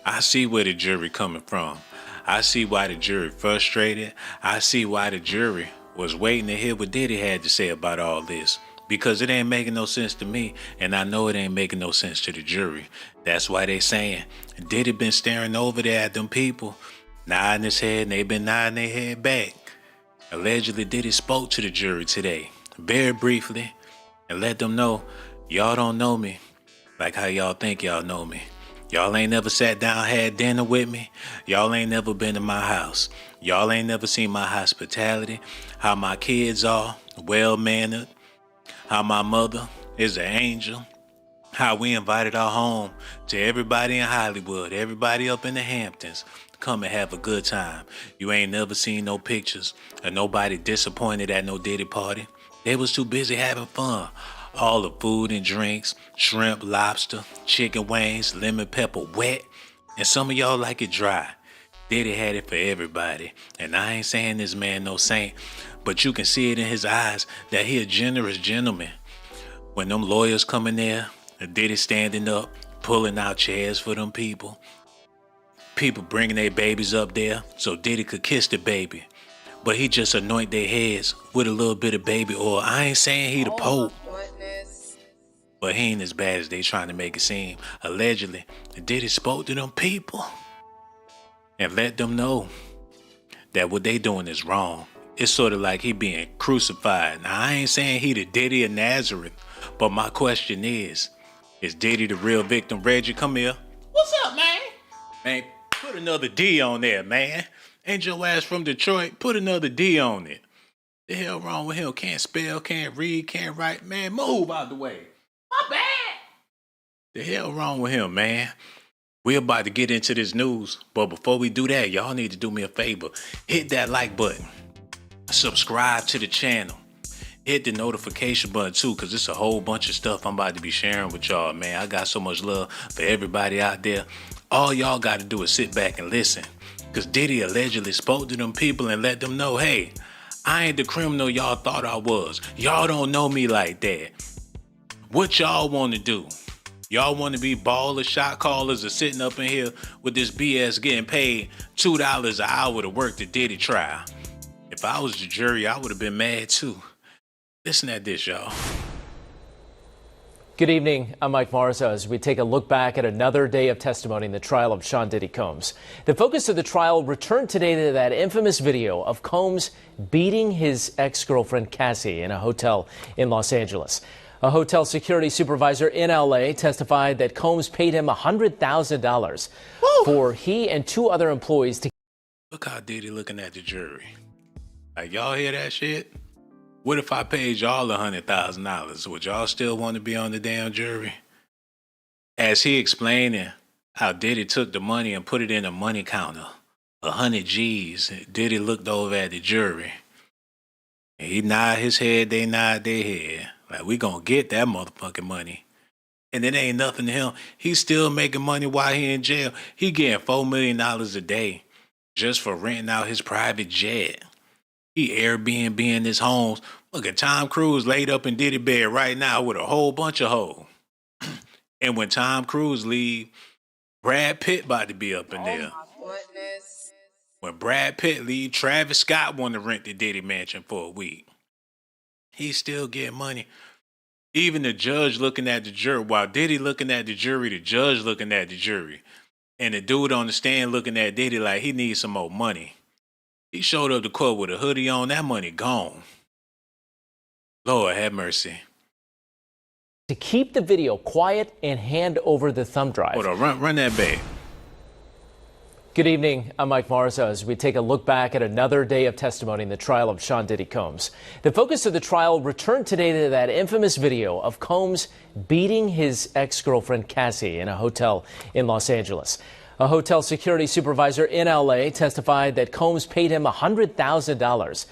I see where the jury coming from. I see why the jury frustrated. I see why the jury was waiting to hear what Diddy had to say about all this. Because it ain't making no sense to me, and I know it ain't making no sense to the jury. That's why they saying Diddy been staring over there at them people, nodding his head, and they been nodding their head back. Allegedly, Diddy spoke to the jury today, very briefly, and let them know, y'all don't know me like how y'all think y'all know me. Y'all ain't never sat down, had dinner with me. Y'all ain't never been to my house. Y'all ain't never seen my hospitality, how my kids are, well-mannered, how my mother is an angel, how we invited our home to everybody in Hollywood, everybody up in the Hamptons, come and have a good time. You ain't never seen no pictures of nobody disappointed at no Diddy party. They was too busy having fun. All the food and drinks, shrimp, lobster, chicken wings, lemon pepper wet, and some of y'all like it dry. Diddy had it for everybody, and I ain't saying this man no saint, but you can see it in his eyes that he a generous gentleman. When them lawyers come in there, Diddy standing up, pulling out chairs for them people. People bringing their babies up there so Diddy could kiss the baby. But he just anoint their heads with a little bit of baby oil. I ain't saying he the Pope, but he ain't as bad as they trying to make it seem. Allegedly, Diddy spoke to them people and let them know that what they doing is wrong. It's sort of like he being crucified. Now, I ain't saying he the Diddy of Nazareth, but my question is Diddy the real victim? Reggie, come here. What's up, man? Man, put another D on there, man. Ain't your ass from Detroit? Put another D on it. The hell wrong with him? Can't spell, can't read, can't write. Man, move out the way. My bad. The hell wrong with him, man? We're about to get into this news, but before we do that, y'all need to do me a favor. Hit that like button. Subscribe to the channel. Hit the notification button too, because it's a whole bunch of stuff I'm about to be sharing with y'all, man. I got so much love for everybody out there. All y'all got to do is sit back and listen, because Diddy allegedly spoke to them people and let them know, hey, I ain't the criminal y'all thought I was. Y'all don't know me like that. What y'all want to do? Y'all want to be ballers, shot callers, or sitting up in here with this BS getting paid $2 an hour to work the Diddy trial? If I was the jury, I would have been mad too. Listen at this, y'all. Good evening. I'm Mike Marza as we take a look back at another day of testimony in the trial of Sean Diddy Combs. The focus of the trial returned today to that infamous video of Combs beating his ex-girlfriend Cassie in a hotel in Los Angeles. A hotel security supervisor in L.A. testified that Combs paid him $100,000 for he and two other employees to... Look how Diddy looking at the jury. Like, y'all hear that shit? What if I paid y'all $100,000? Would y'all still want to be on the damn jury? As he explaining how Diddy took the money and put it in a money counter, 100 G's, Diddy looked over at the jury. And he nod his head, they nod their head. Like, we gonna get that motherfucking money. And it ain't nothing to him. He's still making money while he in jail. He getting $4 million a day just for renting out his private jet. He Airbnb in his homes. Look at Tom Cruise laid up in Diddy bed right now with a whole bunch of hoes. And when Tom Cruise leave, Brad Pitt about to be up in there. My goodness. When Brad Pitt leave, Travis Scott want to rent the Diddy mansion for a week. He's still getting money. Even the judge looking at the jury, while Diddy looking at the jury, the judge looking at the jury. And the dude on the stand looking at Diddy like he needs some more money. He showed up to court with a hoodie on, that money gone. Lord have mercy. to keep the video quiet and hand over the thumb drive. Hold on, run that back. Good evening. I'm Mike Marza as we take a look back at another day of testimony in the trial of Sean Diddy Combs. The focus of the trial returned today to that infamous video of Combs beating his ex-girlfriend Cassie in a hotel in Los Angeles. A hotel security supervisor in L.A. testified that Combs paid him $100,000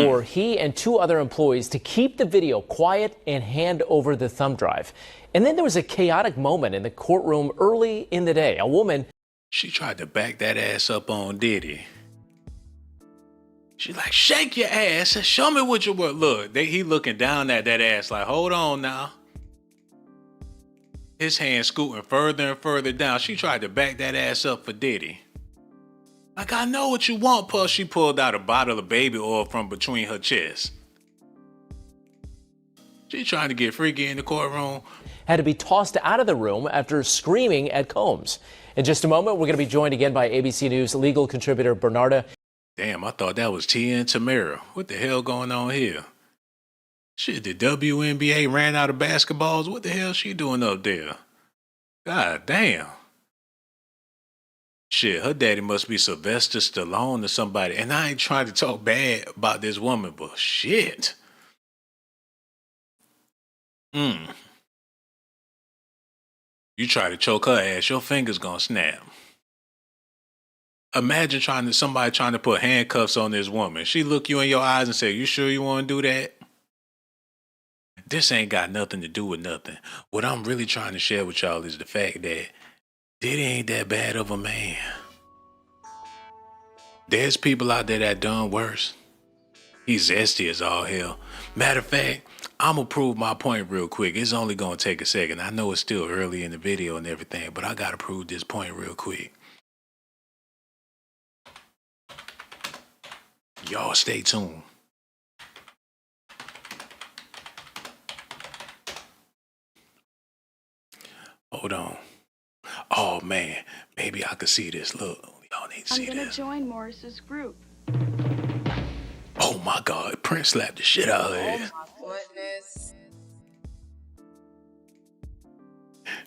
for he and two other employees to keep the video quiet and hand over the thumb drive. And then there was a chaotic moment in the courtroom early in the day. A woman... She tried to back that ass up on Diddy. She's like, shake your ass and show me what you were. Look, he looking down at that ass like, hold on now. His hand scooting further and further down. She tried to back that ass up for Diddy. Like, I know what you want, Puff. She pulled out a bottle of baby oil from between her chest. She trying to get freaky in the courtroom. Had to be tossed out of the room after screaming at Combs. In just a moment, we're going to be joined again by ABC News legal contributor Bernarda. Damn, I thought that was Tia and Tamara. What the hell going on here? Shit, the WNBA ran out of basketballs. What the hell she doing up there? God damn. Shit, her daddy must be Sylvester Stallone or somebody. And I ain't trying to talk bad about this woman, but shit. You try to choke her ass, your finger's gonna snap. Imagine somebody trying to put handcuffs on this woman. She look you in your eyes and say, "You sure you want to do that?" This ain't got nothing to do with nothing. What I'm really trying to share with y'all is the fact that Diddy ain't that bad of a man. There's people out there that done worse. He's zesty as all hell. Matter of fact, I'm gonna prove my point real quick. It's only gonna take a second. I know it's still early in the video and everything, but I gotta prove this point real quick. Y'all stay tuned. Hold on. Oh man, maybe I could see this. Look, y'all need to see this. I'm gonna join Morris's group. Oh my God, Prince slapped the shit out of her. Oh my goodness.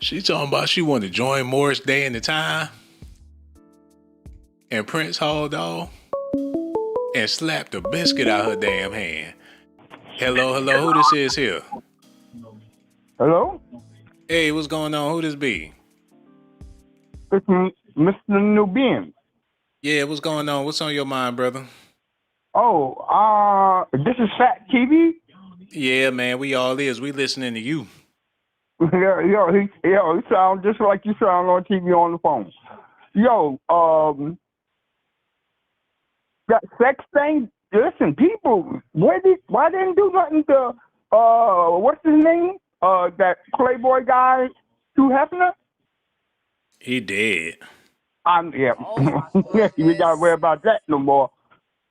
She talking about she wanted to join Morris Day and the Time. And Prince hauled off and slapped a biscuit out her damn hand. Hello, who this is here? Hello? Hey, what's going on? Who this be? It's Mr. Nubian. Yeah, what's going on? What's on your mind, brother? Oh, this is S.A.T TV? Yeah, man, we all is. We listening to you. He sound just like you sound on TV on the phone. That sex thing, listen, people, why didn't do nothing to, what's his name? That Playboy guy, Hugh Hefner? He dead. Yeah. Oh my We goodness. gotta worry about that no more.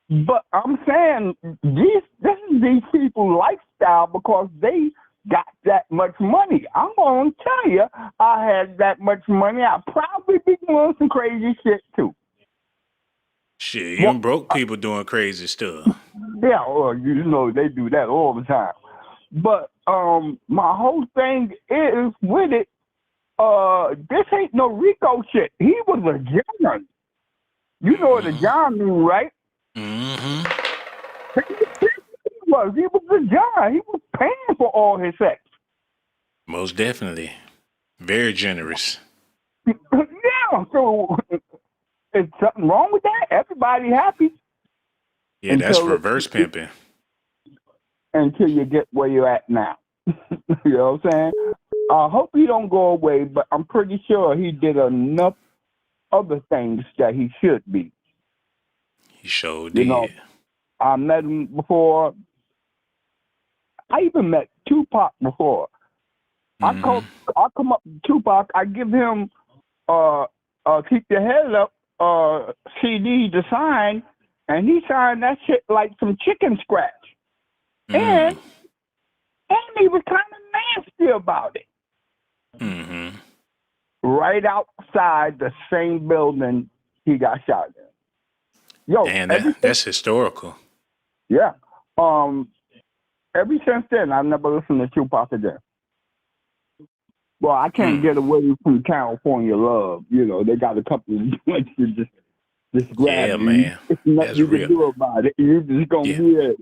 But I'm saying this is these people's lifestyle because they got that much money. I'm gonna tell you, I had that much money, I'd probably be doing some crazy shit too. Shit, even broke people doing crazy stuff. Yeah, well, they do that all the time. But my whole thing is with it, this ain't no Rico shit. He was a John. You know what a John mean, right? Mm-hmm. He was a John. He was paying for all his sex. Most definitely. Very generous. Yeah, so is something wrong with that? Everybody happy. Yeah, that's reverse pimping. Until you get where you're at now. You know what I'm saying? I hope he don't go away, but I'm pretty sure he did enough other things that he should be. He sure did. I met him before. I even met Tupac before. I come up to Tupac. I give him Keep Your Head Up CD to sign, and he signed that shit like some chicken scratch. And he was kind of nasty about it. Mm-hmm. Right outside the same building he got shot in. Yo, damn, that's historical. Yeah. Ever since then, I've never listened to Tupac again. Well, I can't get away from California Love. They got a couple of joints to just grab. Yeah, man. There's nothing that's you real. can do about it. You're just gonna hear it.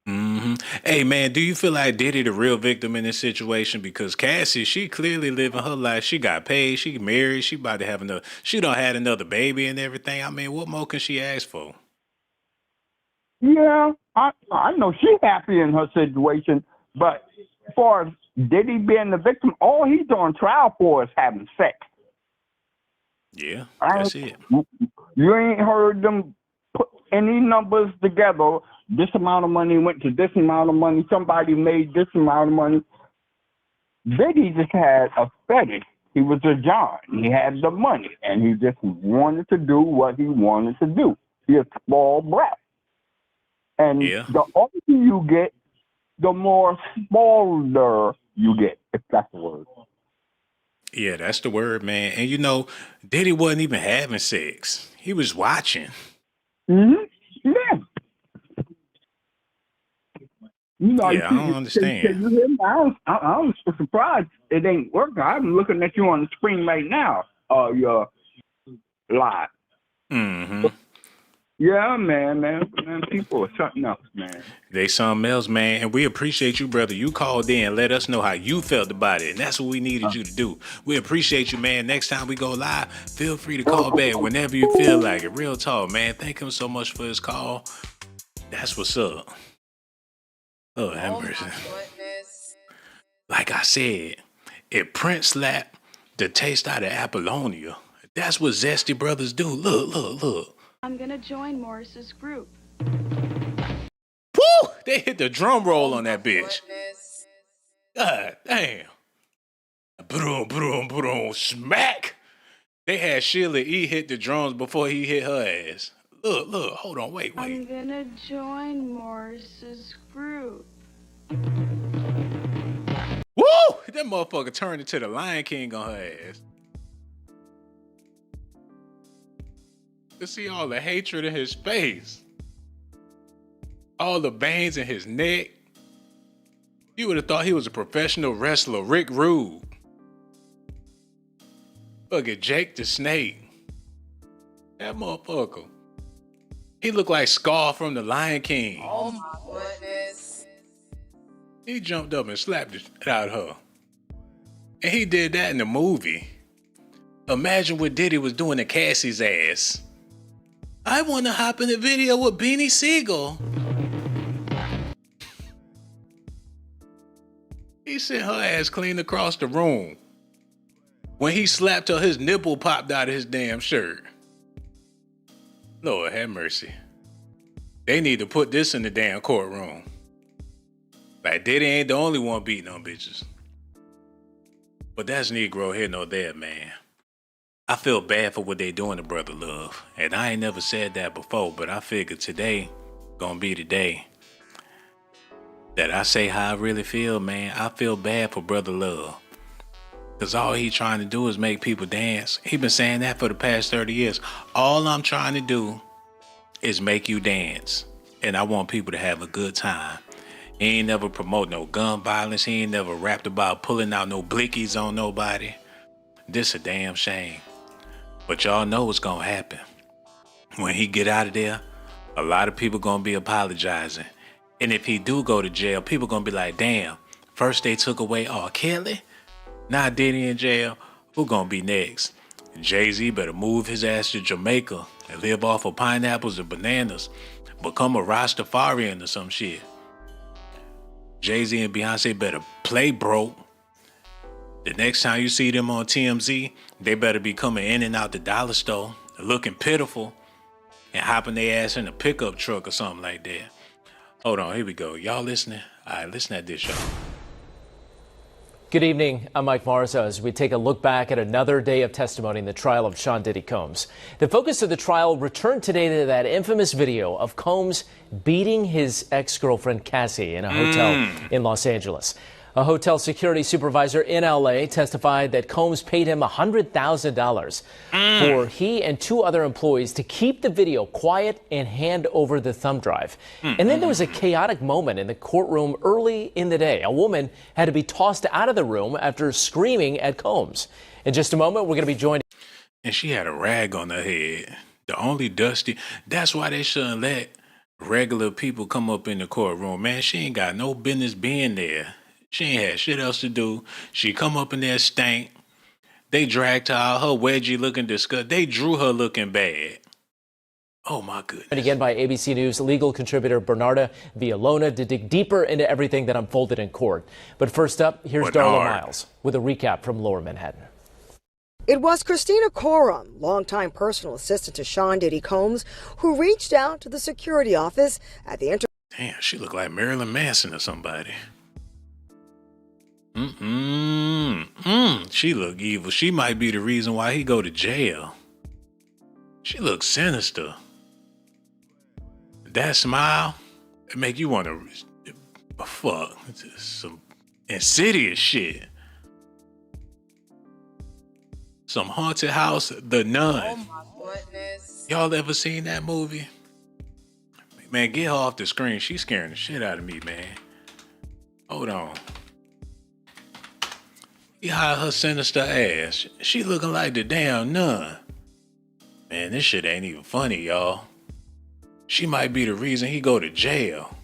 Mm-hmm. Hey, man, do you feel like Diddy the real victim in this situation? Because Cassie, she clearly living her life. She got paid. She married. She about to have another. She done had another baby and everything. I mean, what more can she ask for? Yeah, I know she's happy in her situation, but as far as Diddy being the victim, all he's on trial for is having sex. Yeah, that's it. You ain't heard them put any numbers together. This amount of money went to this amount of money. Somebody made this amount of money. Diddy just had a fetish He was a John. He had the money, and he just wanted to do what he wanted to do. He's a spoiled brat. And Yeah. the older you get, the more spoileder you get, if that's the word. Yeah, that's the word, man. And you know, Diddy wasn't even having sex. He was watching. Mm-hmm. Yeah. You know, Yeah, I don't can understand. you hear me? I'm surprised it ain't working. I'm looking at you on the screen right now. Your live. Mm-hmm. Yeah, man, people are something else, man. They something else, man. And we appreciate you, brother. You called in, let us know how you felt about it. And that's what we needed you to do. We appreciate you, man. Next time we go live, feel free to call back whenever you feel like it. Real talk, man. Thank him so much for his call. That's what's up. Oh, have Oh mercy. my goodness. Like I said, if Prince slapped the taste out of Apollonia, that's what Zesty Brothers do. Look. I'm gonna join Morris's group. Woo! They hit the drum roll Oh on my that bitch. goodness. God damn. Boom, smack. They had Sheila E hit the drums before he hit her ass. Look, hold on, wait. I'm gonna join Morris's group. Woo! That motherfucker turned into the Lion King on her ass. To see all the hatred in his face. All the veins in his neck. You would have thought he was a professional wrestler, Rick Rude. Fucking Jake the Snake. That motherfucker. He looked like Scar from the Lion King. Oh my goodness. He jumped up and slapped it out of her. And he did that in the movie. Imagine what Diddy was doing to Cassie's ass. I want to hop in the video with Beanie Siegel. He sent her ass clean across the room. When he slapped her, his nipple popped out of his damn shirt. Lord have mercy. They need to put this in the damn courtroom. Like Diddy ain't the only one beating on bitches. But that's Negro here nor there, man. I feel bad for what they doing to Brother Love. And I ain't never said that before, but I figured today gonna be the day that I say how I really feel, man. I feel bad for Brother Love. Cause all he trying to do is make people dance. He been saying that for the past 30 years. All I'm trying to do is make you dance. And I want people to have a good time. He ain't never promote no gun violence. He ain't never rapped about pulling out no blickies on nobody. This a damn shame. But y'all know what's gonna happen. When he get out of there, a lot of people gonna be apologizing. And if he do go to jail, people gonna be like, damn, first they took away R. Kelly, now Diddy in jail, who gonna be next? Jay-Z better move his ass to Jamaica and live off of pineapples and bananas. Become a Rastafarian or some shit. Jay-Z and Beyonce better play broke. The next time you see them on TMZ, they better be coming in and out the dollar store, looking pitiful, and hopping their ass in a pickup truck or something like that. Hold on, here we go. Y'all listening? All right, listen at this, y'all. Good evening. I'm Mike Marza as we take a look back at another day of testimony in the trial of Sean Diddy Combs. The focus of the trial returned today to that infamous video of Combs beating his ex-girlfriend Cassie in a hotel in Los Angeles. A hotel security supervisor in L.A. testified that Combs paid him $100,000 for he and two other employees to keep the video quiet and hand over the thumb drive. And then there was a chaotic moment in the courtroom early in the day. A woman had to be tossed out of the room after screaming at Combs. In just a moment, we're going to be joined. And she had a rag on her head. The only dusty. That's why they shouldn't let regular people come up in the courtroom. Man, she ain't got no business being there. She ain't had shit else to do. She come up in there stank. They dragged her out, her wedgie looking disgusting. They drew her looking bad. Oh my goodness. And again by ABC News legal contributor Bernarda Villalona to dig deeper into everything that unfolded in court. But first up, here's Darla Miles with a recap from Lower Manhattan. It was Christina Courtroom, longtime personal assistant to Sean Diddy Combs, who reached out to the security office at the Damn, she looked like Marilyn Manson or somebody. She look evil. She might be the reason why he go to jail. She looks sinister. That smile, it make you want to fuck. It's just some insidious shit. Some haunted house, The Nun. Oh my goodness. Y'all ever seen that movie? Man, get her off the screen. She's scaring the shit out of me, man. Hold on. He hired her sinister ass. She looking like the damn nun. Man, this shit ain't even funny, y'all. She might be the reason he go to jail.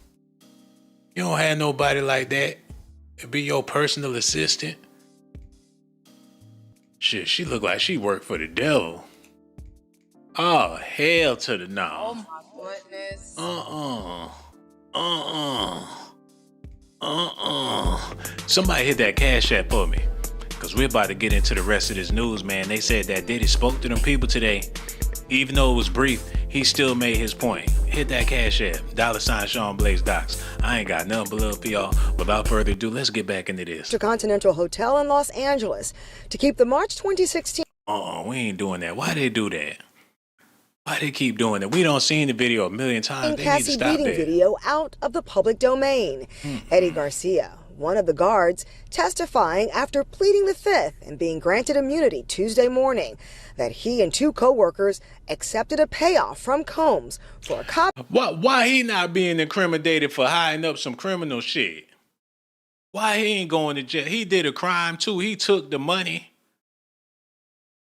You don't have nobody like that to be your personal assistant. Shit, she look like she worked for the devil. Oh, hell to the no. Oh my goodness. Somebody hit that cash app for me. Cause we're about to get into the rest of this news, man. They said that Diddy spoke to them people today. Even though it was brief, he still made his point. Hit that cash app. $ Sean Blaze Docs. I ain't got nothing but love for y'all. Without further ado, let's get back into this. Intercontinental Hotel in Los Angeles to keep the March 2016 We ain't doing that. Why they do that? Why they keep doing that? We don't seen the video a million times. They need to Cassie stop beating that. video out of the public domain. Eddie Garcia, one of the guards, testifying after pleading the fifth and being granted immunity Tuesday morning that he and two co-workers accepted a payoff from Combs for a copy. Why he not being incriminated for hiding up some criminal shit? Why he ain't going to jail? He did a crime too. He took the money.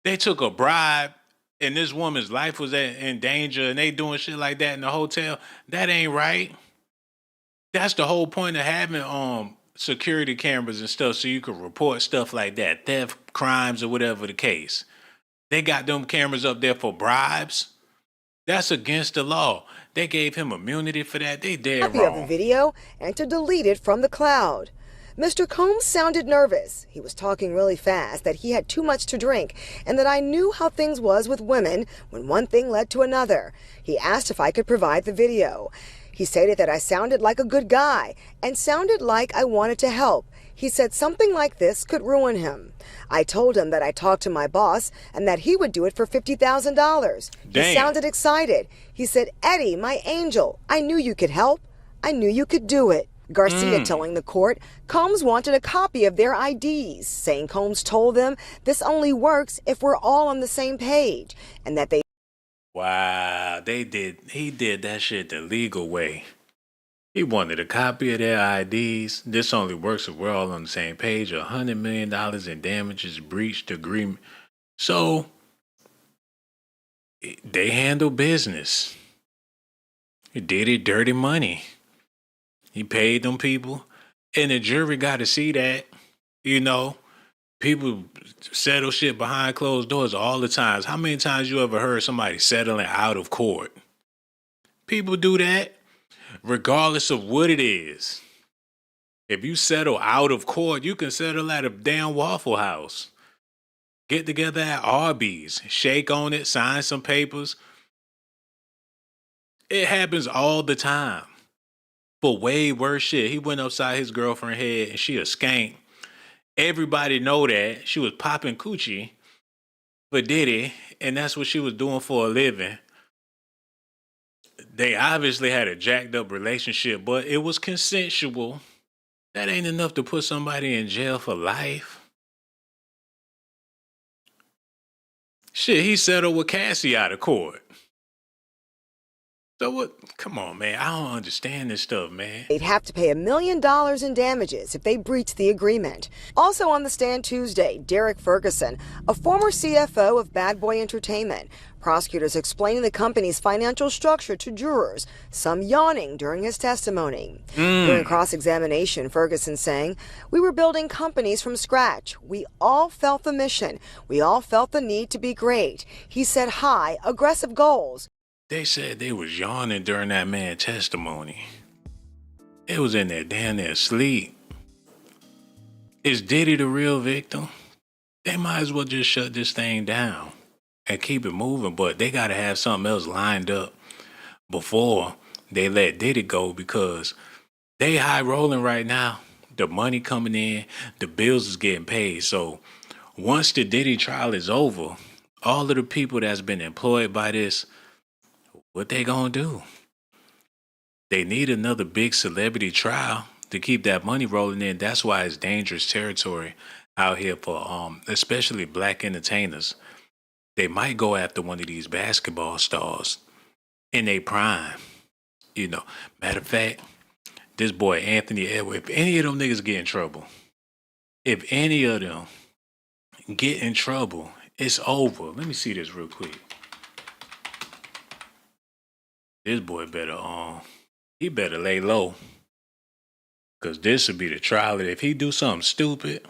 They took a bribe and this woman's life was in danger and they doing shit like that in the hotel. That ain't right. That's the whole point of having security cameras and stuff so you can report stuff like that, theft, crimes, or whatever the case. They got them cameras up there for bribes. That's against the law. They gave him immunity for that. They dead Copy of the wrong. video and to delete it from the cloud. Mr. Combs sounded nervous. He was talking really fast, that he had too much to drink, and that I knew how things was with women when one thing led to another. He asked if I could provide the video. He stated that I sounded like a good guy and sounded like I wanted to help. He said something like this could ruin him. I told him that I talked to my boss and that he would do it for $50,000. He Damn. sounded excited. He said, "Eddie, my angel, I knew you could help. I knew you could do it." Garcia telling the court Combs wanted a copy of their IDs, saying Combs told them this only works if we're all on the same page and that they Wow, he did that shit the legal way. He wanted a copy of their IDs. This only works if we're all on the same page. $100 million in damages, breached agreement. So, they handle business. He did it dirty money. He paid them people. And the jury got to see that. You know, people settle shit behind closed doors all the times. How many times you ever heard somebody settling out of court? People do that regardless of what it is. If you settle out of court, you can settle at a damn Waffle House. Get together at Arby's, shake on it, sign some papers. It happens all the time. For way worse shit. He went upside his girlfriend's head and she a skank. Everybody know that. She was popping coochie for Diddy, and that's what she was doing for a living. They obviously had a jacked up relationship, but it was consensual. That ain't enough to put somebody in jail for life. Shit, he settled with Cassie out of court. So what? Come on, man. I don't understand this stuff, man. They'd have to pay $1 million in damages if they breached the agreement. Also on the stand Tuesday, Derek Ferguson, a former CFO of Bad Boy Entertainment. Prosecutors explaining the company's financial structure to jurors, some yawning during his testimony. During cross-examination, Ferguson saying, "We were building companies from scratch. We all felt the mission. We all felt the need to be great." He said high, aggressive goals. They said they was yawning during that man's testimony. They was in there damn near asleep. Is Diddy the real victim? They might as well just shut this thing down and keep it moving, but they gotta have something else lined up before they let Diddy go because they high rolling right now. the money coming in, the bills is getting paid. So once the Diddy trial is over, all of the people that's been employed by this, what they gonna do? They need another big celebrity trial to keep that money rolling in. That's why it's dangerous territory out here for especially black entertainers. They might go after one of these basketball stars in their prime. You know, matter of fact, this boy Anthony Edwards, if any of them niggas get in trouble, if any of them get in trouble, it's over. Let me see this real quick. This boy better he better lay low. Cause this would be the trial. If he do something stupid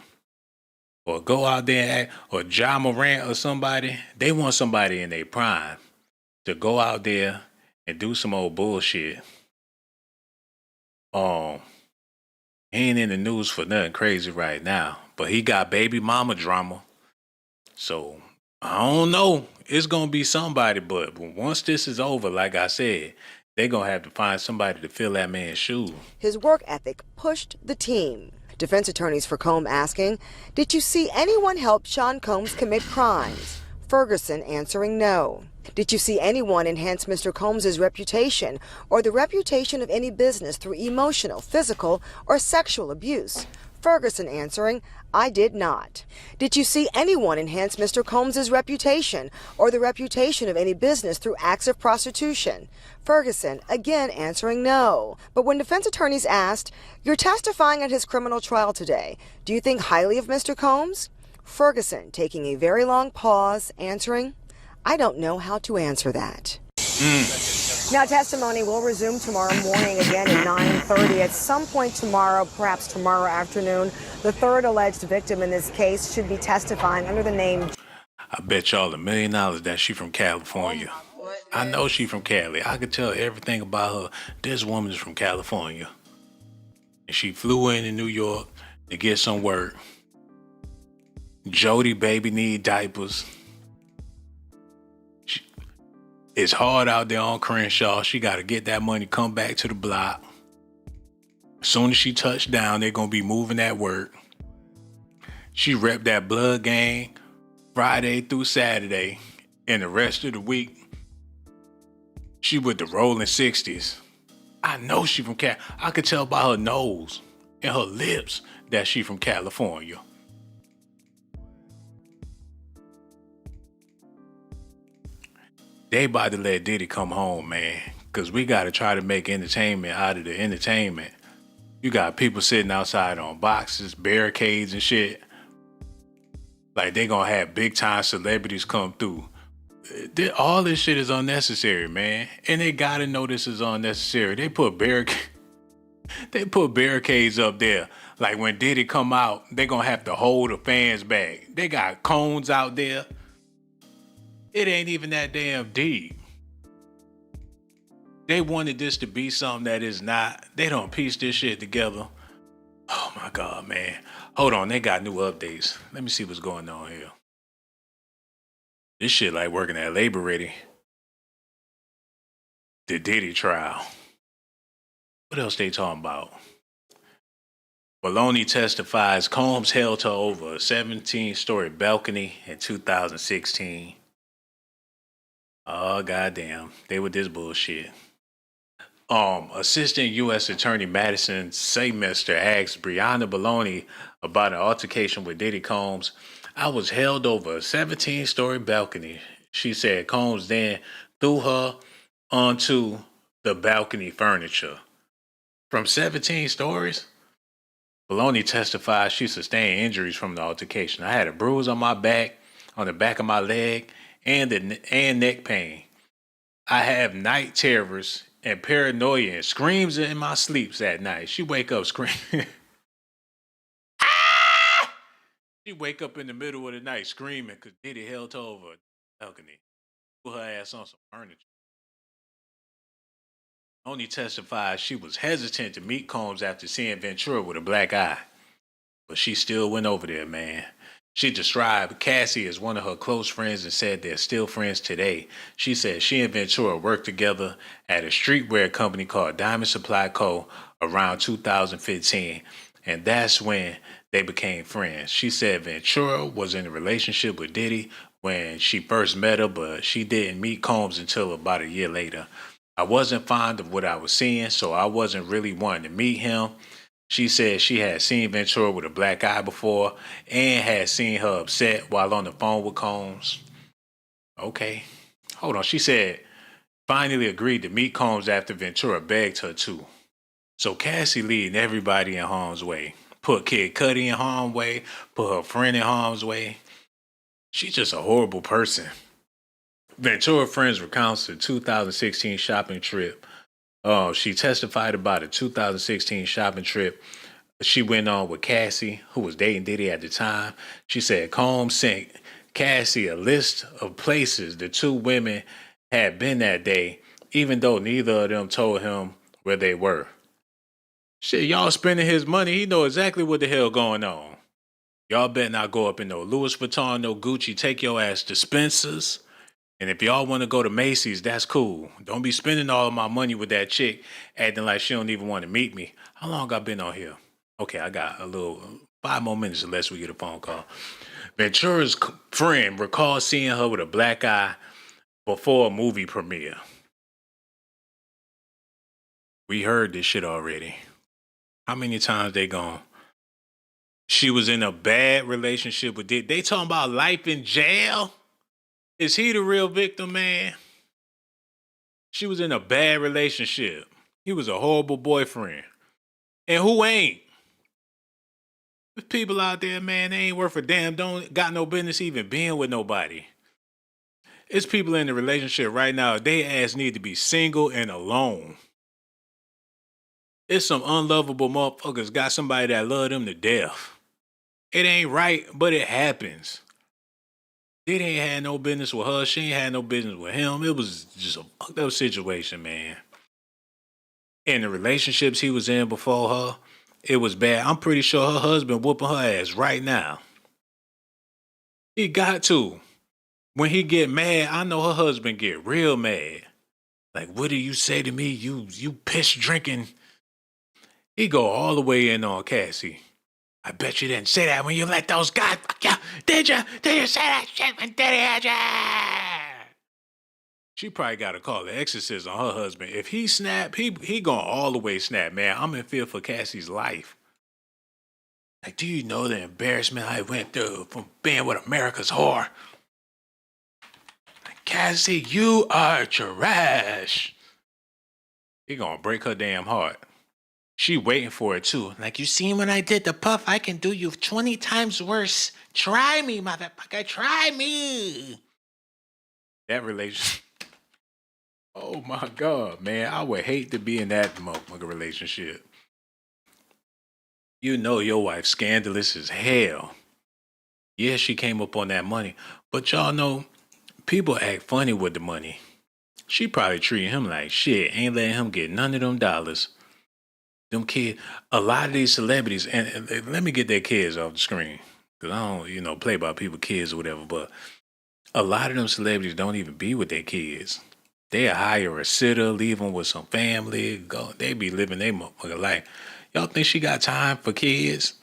or go out there and act, or Ja Morant or somebody, they want somebody in their prime to go out there and do some old bullshit. He ain't in the news for nothing crazy right now, but he got baby mama drama. So I don't know. It's gonna be somebody, but once this is over, like I said, they're gonna have to find somebody to fill that man's shoes. His work ethic pushed the team. Defense attorneys for Combs asking, did you see anyone help Sean Combs commit crimes? Ferguson answering no. Did you see anyone enhance Mr. Combs' reputation or the reputation of any business through emotional, physical, or sexual abuse? Ferguson answering, I did not. Did you see anyone enhance Mr. Combs' reputation or the reputation of any business through acts of prostitution? Ferguson again answering no. But when defense attorneys asked, you're testifying at his criminal trial today, do you think highly of Mr. Combs? Ferguson taking a very long pause, answering, I don't know how to answer that. Now, testimony will resume tomorrow morning again at 9:30. At some point tomorrow, perhaps tomorrow afternoon, the third alleged victim in this case should be testifying under the name. I bet y'all $1 million that she from California. I know she from Cali. I could tell everything about her. This woman is from California. And she flew in New York to get some work. Jody baby need diapers. It's hard out there on Crenshaw. She got to get that money, come back to the block. As soon as she touched down, they're going to be moving at work. She repped that blood gang Friday through Saturday. And the rest of the week, she with the rolling 60s. I know she from Cal. I could tell by her nose and her lips that she from California. They about to let Diddy come home, man. Because we got to try to make entertainment out of the entertainment. You got people sitting outside on boxes, barricades and shit. Like they going to have big time celebrities come through. All this shit is unnecessary, man. And they got to know this is unnecessary. They put barricades up there. Like when Diddy come out, they going to have to hold the fans back. They got cones out there. It ain't even that damn deep. They wanted this to be something that is not. They don't piece this shit together. Oh my God, man. Hold on, they got new updates. Let me see what's going on here. This shit like working at Labor Ready. The Diddy trial. What else they talking about? Maloney testifies Combs held her over a 17-story balcony in 2016. Oh, goddamn. They with this bullshit. Assistant U.S. Attorney Madison Saymester asked Breonna Maloney about an altercation with Diddy Combs. I was held over a 17-story balcony. She said Combs then threw her onto the balcony furniture. From 17 stories? Maloney testified she sustained injuries from the altercation. I had a bruise on my back, on the back of my leg, and neck pain. I have night terrors and paranoia and screams in my sleeps at night. She wake up screaming. Ah! She wake up in the middle of the night screaming because Diddy held her over a balcony. Put her ass on some furniture. Only testified she was hesitant to meet Combs after seeing Ventura with a black eye. But she still went over there, man. She described Cassie as one of her close friends and said they're still friends today. She said she and Ventura worked together at a streetwear company called Diamond Supply Co. around 2015 and that's when they became friends. She said Ventura was in a relationship with Diddy when she first met her, but she didn't meet Combs until about a year later. I wasn't fond of what I was seeing, so I wasn't really wanting to meet him. She said she had seen Ventura with a black eye before and had seen her upset while on the phone with Combs. Okay. Hold on. She said finally agreed to meet Combs after Ventura begged her to. So Cassie leading everybody in harm's way. Put Kid Cudi in harm's way, put her friend in harm's way. She's just a horrible person. Ventura friends recounts the 2016 shopping trip. She testified about a 2016 shopping trip she went on with Cassie, who was dating Diddy at the time. She said Combs sent Cassie a list of places the two women had been that day, even though neither of them told him where they were. Shit, y'all spending his money. He know exactly what the hell going on. Y'all better not go up in no Louis Vuitton, no Gucci. Take your ass to Spencer's. And if y'all want to go to Macy's, that's cool. Don't be spending all of my money with that chick, acting like she don't even want to meet me. How long I been on here? Okay, I got a little 5 more minutes unless we get a phone call. Ventura's friend recalls seeing her with a black eye before a movie premiere. We heard this shit already. How many times they gone? She was in a bad relationship with Dick. They talking about life in jail? Is he the real victim, man? She was in a bad relationship. He was a horrible boyfriend. And who ain't? There's people out there, man, they ain't worth a damn, don't got no business even being with nobody. It's people in the relationship right now, they ass need to be single and alone. It's some unlovable motherfuckers got somebody that love them to death. It ain't right, but it happens. Diddy ain't had no business with her. She ain't had no business with him. It was just a fucked up situation, man. And the relationships he was in before her, it was bad. I'm pretty sure her husband whooping her ass right now. He got to. When he get mad, I know her husband get real mad. Like, what do you say to me? You piss drinking. He go all the way in on Cassie. I bet you didn't say that when you let those guys fuck you. Did you? Did you say that shit when Diddy had you? She probably got to call the exorcist on her husband. If he snap, he going all the way snap, man. I'm in fear for Cassie's life. Like, do you know the embarrassment I went through from being with America's whore? Like, Cassie, you are trash. He gonna break her damn heart. She waiting for it too. Like, you seen when I did the puff? I can do you 20 times worse. Try me, motherfucker. Try me. That relationship. Oh my God, man. I would hate to be in that motherfucker relationship. You know your wife's scandalous as hell. Yeah, she came up on that money. But y'all know, people act funny with the money. She probably treating him like shit. Ain't letting him get none of them dollars. Them kids, a lot of these celebrities, and let me get their kids off the screen. Because I don't, play by people's kids or whatever. But a lot of them celebrities don't even be with their kids. They'll hire a sitter, leave them with some family. They be living their motherfucking life. Y'all think she got time for kids?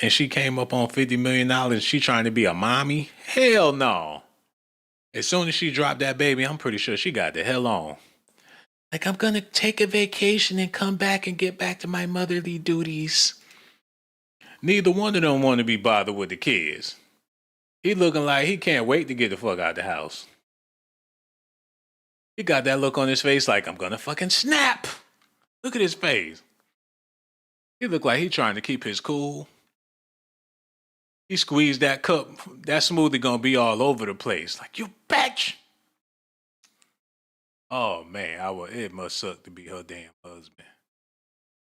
And she came up on $50 million and she trying to be a mommy? Hell no. As soon as she dropped that baby, I'm pretty sure she got the hell on. Like, I'm going to take a vacation and come back and get back to my motherly duties. Neither one of them want to be bothered with the kids. He looking like he can't wait to get the fuck out the house. He got that look on his face like, I'm going to fucking snap. Look at his face. He look like he trying to keep his cool. He squeezed that cup. That smoothie going to be all over the place. Like, you bitch. Oh man, it must suck to be her damn husband.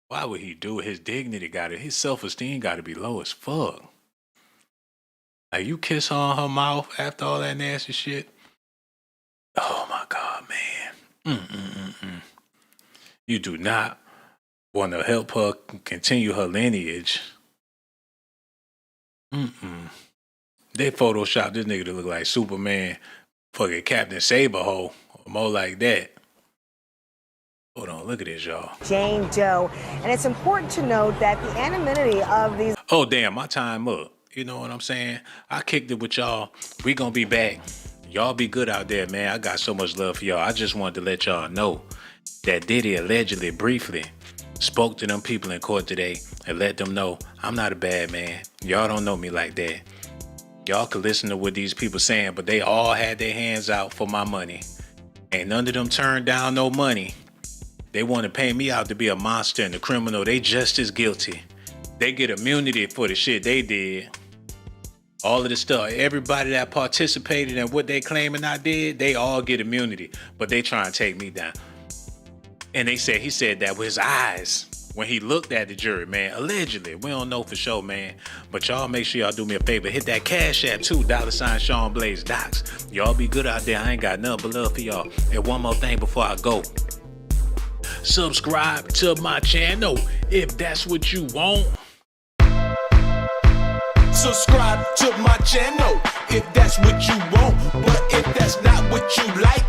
Why would he do it? His dignity his self-esteem got to be low as fuck. Like, you kiss her on her mouth after all that nasty shit. Oh my God, man. You do not want to help her continue her lineage. They photoshopped this nigga to look like Superman, fucking Captain Saberho, or more like that. Hold on, look at this, y'all. Jane Doe. And it's important to note that the anonymity of these. Oh, damn, my time up. You know what I'm saying? I kicked it with y'all. We gonna be back. Y'all be good out there, man. I got so much love for y'all. I just wanted to let y'all know that Diddy allegedly, briefly, spoke to them people in court today and let them know I'm not a bad man. Y'all don't know me like that. Y'all could listen to what these people saying, but they all had their hands out for my money. Ain't none of them turned down no money. They want to pay me out to be a monster and a criminal. They just as guilty. They get immunity for the shit they did. All of the stuff, everybody that participated in what they claiming I did, they all get immunity, but they try and take me down. And he said that with his eyes when he looked at the jury, man. Allegedly, we don't know for sure, man. But y'all make sure y'all do me a favor, hit that Cash App too, $ Sean Blaze Docs. Y'all be good out there. I ain't got nothing but love for y'all. And one more thing before I go. Subscribe to my channel if that's what you want. Subscribe to my channel if that's what you want. But if that's not what you like,